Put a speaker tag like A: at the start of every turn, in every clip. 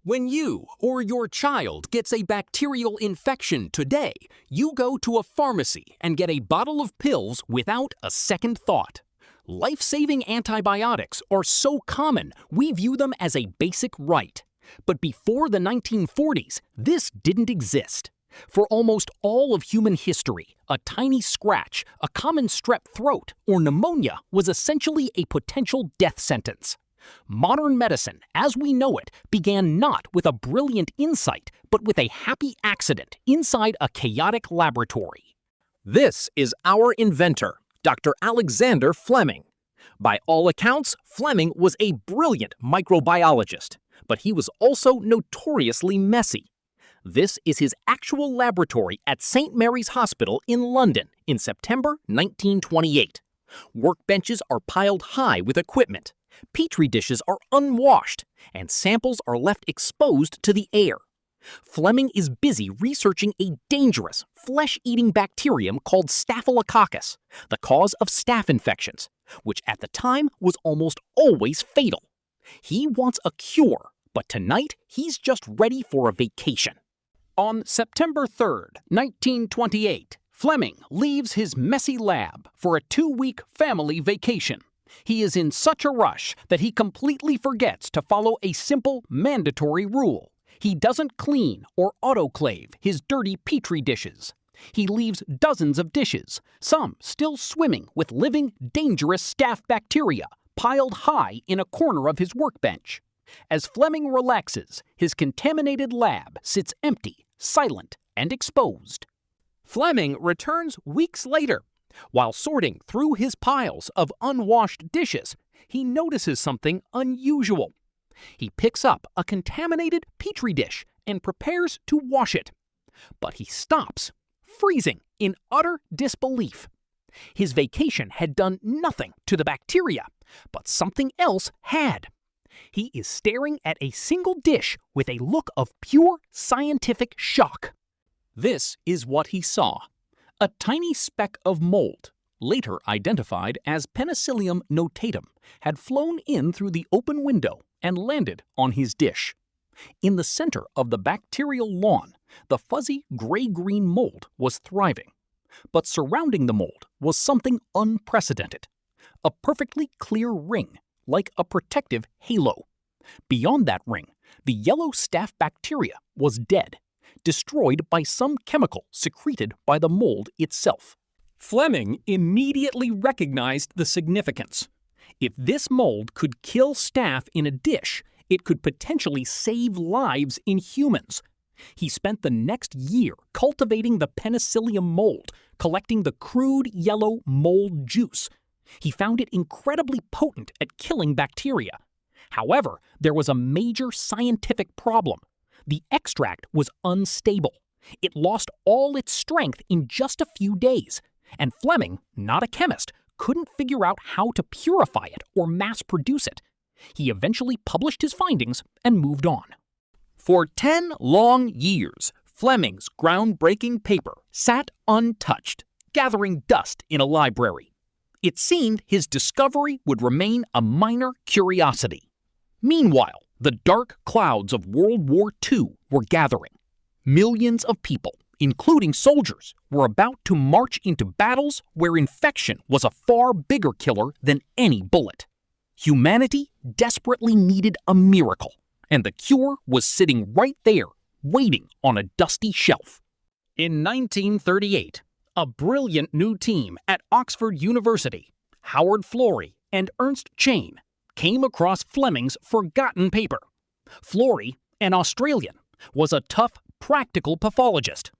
A: When you or your child gets a bacterial infection today, you go to a pharmacy and get a bottle of pills without a second thought. Life-saving antibiotics are so common, we view them as a basic right. But before the 1940s, this didn't exist. For almost all of human history, a tiny scratch, a common strep throat, or pneumonia was essentially a potential death sentence. Modern medicine, as we know it, began not with a brilliant insight, but with a happy accident inside a chaotic laboratory.
B: This is our inventor, Dr. Alexander Fleming. By all accounts, Fleming was a brilliant microbiologist, but he was also notoriously messy. This is his actual laboratory at St. Mary's Hospital in London in September 1928. Workbenches are piled high with equipment. Petri dishes are unwashed, and samples are left exposed to the air. Fleming is busy researching a dangerous, flesh-eating bacterium called Staphylococcus, the cause of staph infections, which at the time was almost always fatal. He wants a cure, but tonight he's just ready for a vacation.
A: On September 3rd, 1928, Fleming leaves his messy lab for a 2-week family vacation. He is in such a rush that he completely forgets to follow a simple, mandatory rule. He doesn't clean or autoclave his dirty Petri dishes. He leaves dozens of dishes, some still swimming with living, dangerous staph bacteria, piled high in a corner of his workbench. As Fleming relaxes, his contaminated lab sits empty, silent, and exposed. Fleming returns weeks later. While sorting through his piles of unwashed dishes, he notices something unusual. He picks up a contaminated Petri dish and prepares to wash it. But he stops, freezing in utter disbelief. His vacation had done nothing to the bacteria, but something else had. He is staring at a single dish with a look of pure scientific shock. This is what he saw. A tiny speck of mold, later identified as Penicillium notatum, had flown in through the open window and landed on his dish. In the center of the bacterial lawn, the fuzzy gray-green mold was thriving. But surrounding the mold was something unprecedented. A perfectly clear ring, like a protective halo. Beyond that ring, the yellow staph bacteria was dead, destroyed by some chemical secreted by the mold itself. Fleming immediately recognized the significance. If this mold could kill staph in a dish, it could potentially save lives in humans. He spent the next year cultivating the Penicillium mold, collecting the crude yellow mold juice. He found it incredibly potent at killing bacteria. However, there was a major scientific problem. The extract was unstable. It lost all its strength in just a few days, and Fleming, not a chemist, couldn't figure out how to purify it or mass-produce it. He eventually published his findings and moved on. For 10 long years, Fleming's groundbreaking paper sat untouched, gathering dust in a library. It seemed his discovery would remain a minor curiosity. Meanwhile, the dark clouds of World War II were gathering. Millions of people, including soldiers, were about to march into battles where infection was a far bigger killer than any bullet. Humanity desperately needed a miracle, and the cure was sitting right there, waiting on a dusty shelf. In 1938, a brilliant new team at Oxford University, Howard Florey and Ernst Chain, came across Fleming's forgotten paper. Florey, an Australian, was a tough, practical pathologist.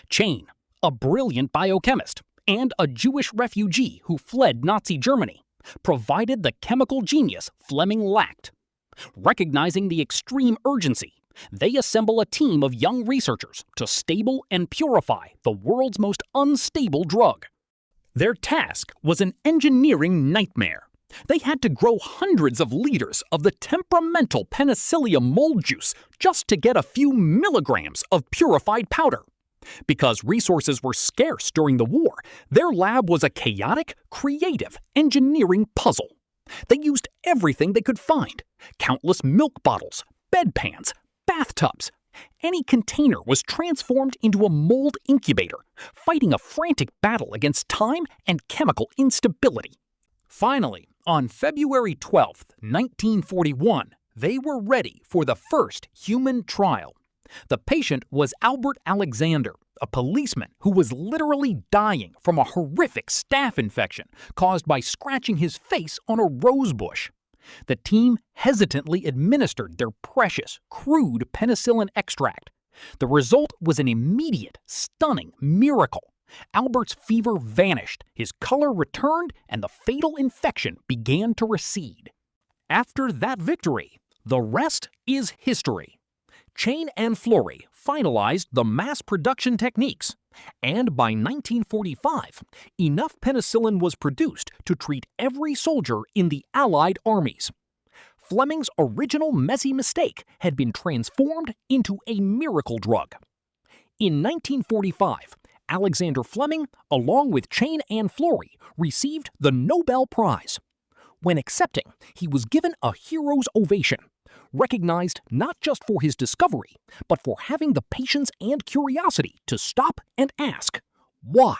A: Chain, a brilliant biochemist and a Jewish refugee who fled Nazi Germany, provided the chemical genius Fleming lacked. Recognizing the extreme urgency, they assemble a team of young researchers to stable and purify the world's most unstable drug. Their task was an engineering nightmare. They had to grow hundreds of liters of the temperamental Penicillium mold juice just to get a few milligrams of purified powder. Because resources were scarce during the war, their lab was a chaotic, creative engineering puzzle. They used everything they could find: countless milk bottles, bedpans, bath tubs. Any container was transformed into a mold incubator, fighting a frantic battle against time and chemical instability. Finally, on February 12, 1941, they were ready for the first human trial. The patient was Albert Alexander, a policeman who was literally dying from a horrific staph infection caused by scratching his face on a rose bush. The team hesitantly administered their precious, crude penicillin extract. The result was an immediate, stunning miracle. Albert's fever vanished, his color returned, and the fatal infection began to recede. After that victory, the rest is history. Chain and Fleury finalized the mass production techniques, and by 1945, enough penicillin was produced to treat every soldier in the Allied armies. Fleming's original messy mistake had been transformed into a miracle drug. In 1945, Alexander Fleming, along with Chain and Fleury, received the Nobel Prize. When accepting, he was given a hero's ovation, recognized not just for his discovery, but for having the patience and curiosity to stop and ask, why?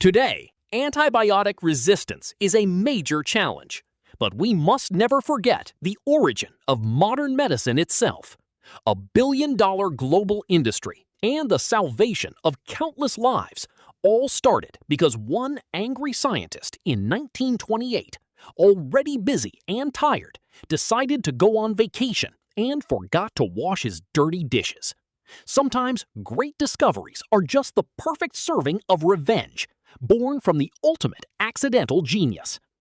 B: Today, antibiotic resistance is a major challenge, but we must never forget the origin of modern medicine itself. A billion-dollar global industry and the salvation of countless lives all started because one angry scientist in 1928, already busy and tired, decided to go on vacation and forgot to wash his dirty dishes. Sometimes great discoveries are just the perfect serving of revenge, born from the ultimate accidental genius.